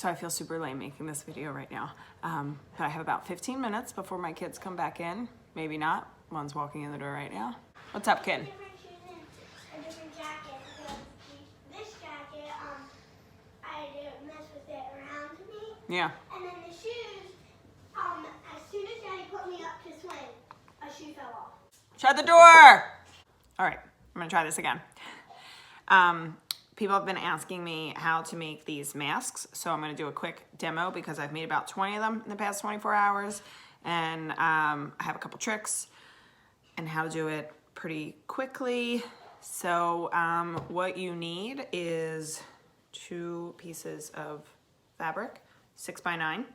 So I feel super lame making this video right now, but I have about 15 minutes before my kids come back in. Maybe not. One's walking in the door right now. What's up, kid? A different jacket, because this jacket, I didn't mess with it around me. Yeah. And then the shoes, as soon as Daddy put me up to swing, a shoe fell off. Shut the door! All right, I'm gonna try this again. People have been asking me how to make these masks, so I'm gonna do a quick demo because I've made about 20 of them in the past 24 hours, and I have a couple tricks and how to do it pretty quickly. So what you need is 2 pieces of fabric, 6x9,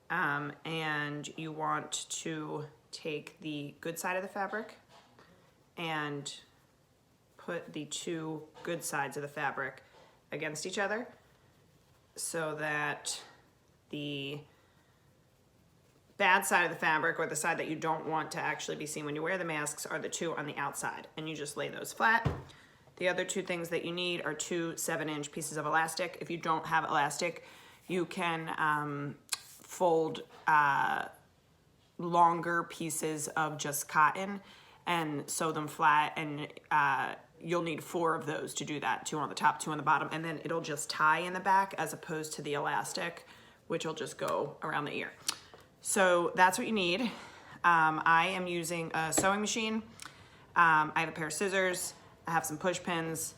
and you want to take the good side of the fabric and put the 2 good sides of the fabric against each other so that the bad side of the fabric, or the side that you don't want to actually be seen when you wear the masks, are the 2 on the outside, and you just lay those flat. The other 2 things that you need are 2 7-inch pieces of elastic. If you don't have elastic, you can fold longer pieces of just cotton and sew them flat, and you'll need 4 of those to do that, 2 on the top, 2 on the bottom, and then it'll just tie in the back as opposed to the elastic, which will just go around the ear. So that's what you need. I am using a sewing machine. I have a pair of scissors. I have some push pins.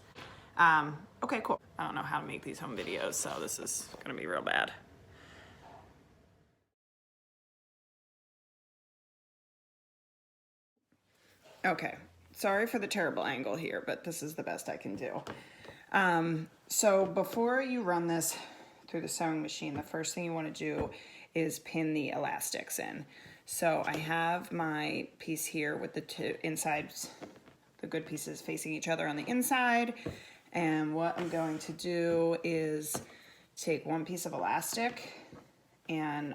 Okay, cool. I don't know how to make these home videos, so this is gonna be real bad. Okay, sorry for the terrible angle here, but this is the best I can do. So before you run this through the sewing machine, the first thing you want to do is pin the elastics in. So I have my piece here with the 2 insides, the good pieces facing each other on the inside. And what I'm going to do is take 1 piece of elastic, and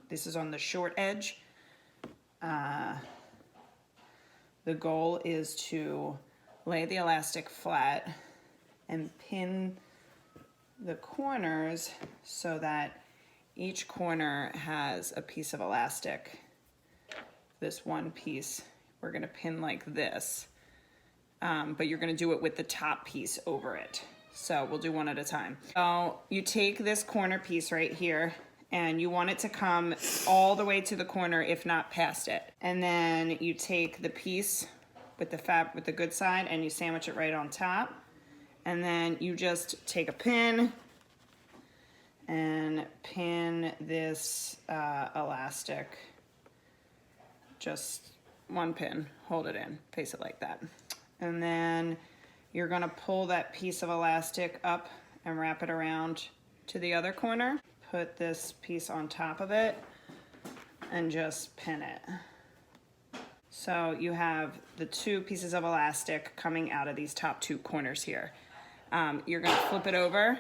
this is on the short edge. The goal is to lay the elastic flat and pin the corners so that each corner has a piece of elastic. This one piece we're gonna pin like this, but you're gonna do it with the top piece over it. So we'll do one at a time. So you take this corner piece right here, and you want it to come all the way to the corner, if not past it. And then you take the piece with the good side, and you sandwich it right on top. And then you just take a pin and pin this elastic, just 1 pin, hold it in, face it like that. And then you're gonna pull that piece of elastic up and wrap it around to the other corner. Put this piece on top of it and just pin it. So you have the 2 pieces of elastic coming out of these top 2 corners here. You're gonna flip it over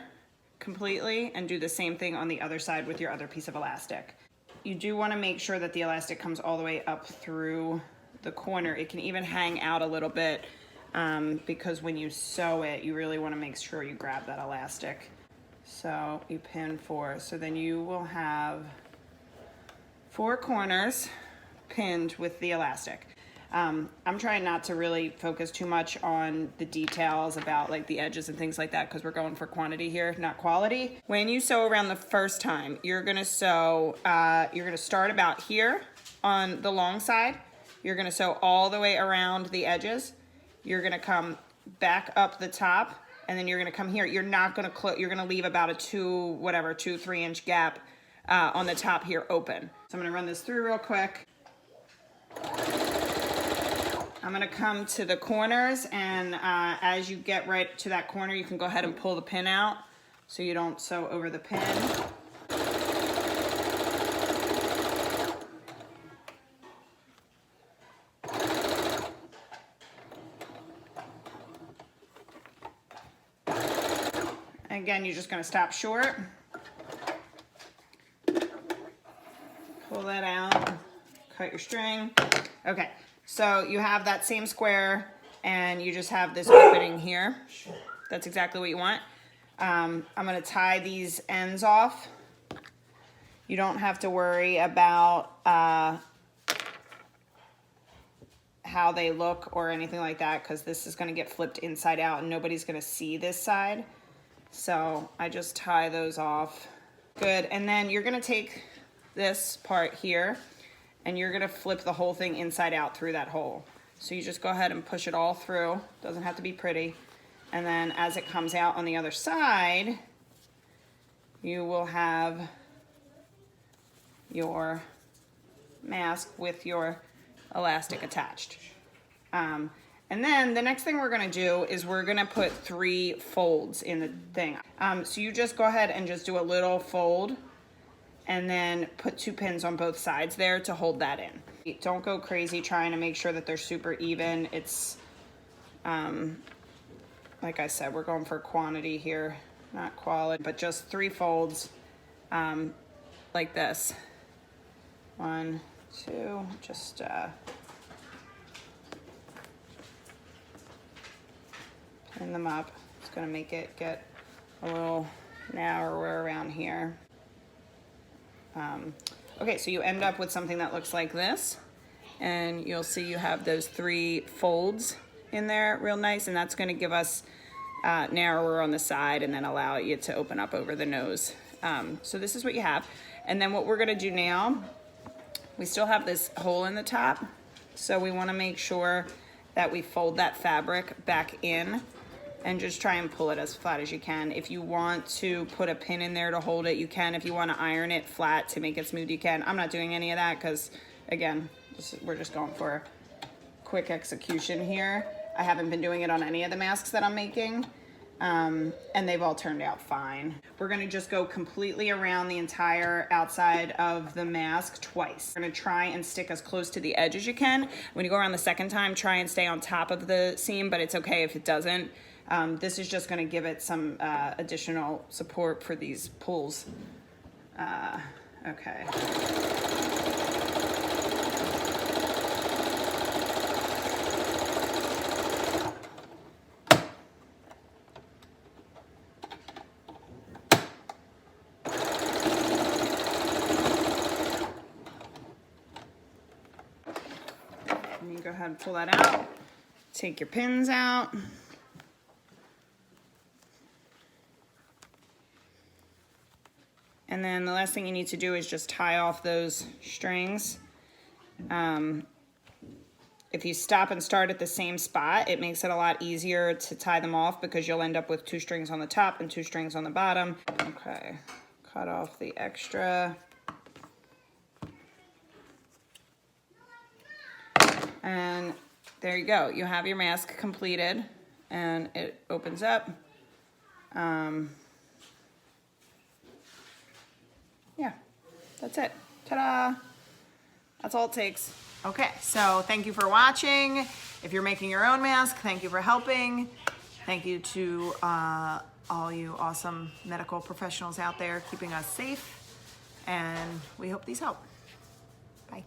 completely and do the same thing on the other side with your other piece of elastic. You do wanna make sure that the elastic comes all the way up through the corner. It can even hang out a little bit because when you sew it, you really wanna make sure you grab that elastic. So you pin 4, so then you will have 4 corners pinned with the elastic. I'm trying not to really focus too much on the details about like the edges and things like that, because we're going for quantity here, not quality. When you sew around the first time, you're gonna sew, you're gonna start about here on the long side. You're gonna sew all the way around the edges. You're gonna come back up the top, and then you're gonna come here. You're not gonna you're gonna leave about a 2-3 inch gap on the top here open. So I'm gonna run this through real quick. I'm gonna come to the corners, and as you get right to that corner, you can go ahead and pull the pin out so you don't sew over the pin. Again, you're just gonna stop short. Pull that out, cut your string. Okay, so you have that same square, and you just have this opening here. That's exactly what you want. I'm gonna tie these ends off. You don't have to worry about how they look or anything like that, because this is gonna get flipped inside out and nobody's gonna see this side. So I just tie those off. Good, and then you're gonna take this part here and you're gonna flip the whole thing inside out through that hole. So you just go ahead and push it all through. Doesn't have to be pretty. And then as it comes out on the other side, you will have your mask with your elastic attached. And then the next thing we're gonna do is we're gonna put 3 folds in the thing. So you just go ahead and just do a little fold and then put 2 pins on both sides there to hold that in. Don't go crazy trying to make sure that they're super even. It's, like I said, we're going for quantity here, not quality, but just 3 folds like this. 1, 2, just pin them up. It's gonna make it get a little narrower around here. Okay, so you end up with something that looks like this, and you'll see you have those 3 folds in there real nice, and that's gonna give us narrower on the side and then allow you to open up over the nose. So this is what you have. And then what we're gonna do now, we still have this hole in the top, so we wanna make sure that we fold that fabric back in and just try and pull it as flat as you can. If you want to put a pin in there to hold it, you can. If you want to iron it flat to make it smooth, you can. I'm not doing any of that because, again, we're just going for quick execution here. I haven't been doing it on any of the masks that I'm making, and they've all turned out fine. We're gonna just go completely around the entire outside of the mask twice. We're gonna try and stick as close to the edge as you can. When you go around the second time, try and stay on top of the seam, but it's okay if it doesn't. This is just gonna give it some additional support for these pulls. Okay. And you go ahead and pull that out. Take your pins out. And then the last thing you need to do is just tie off those strings. If you stop and start at the same spot, it makes it a lot easier to tie them off because you'll end up with 2 strings on the top and 2 strings on the bottom. Okay, cut off the extra. And there you go. You have your mask completed and it opens up. Yeah, that's it. Ta-da! That's all it takes. Okay, so thank you for watching. If you're making your own mask, thank you for helping. Thank you to all you awesome medical professionals out there keeping us safe. And we hope these help. Bye.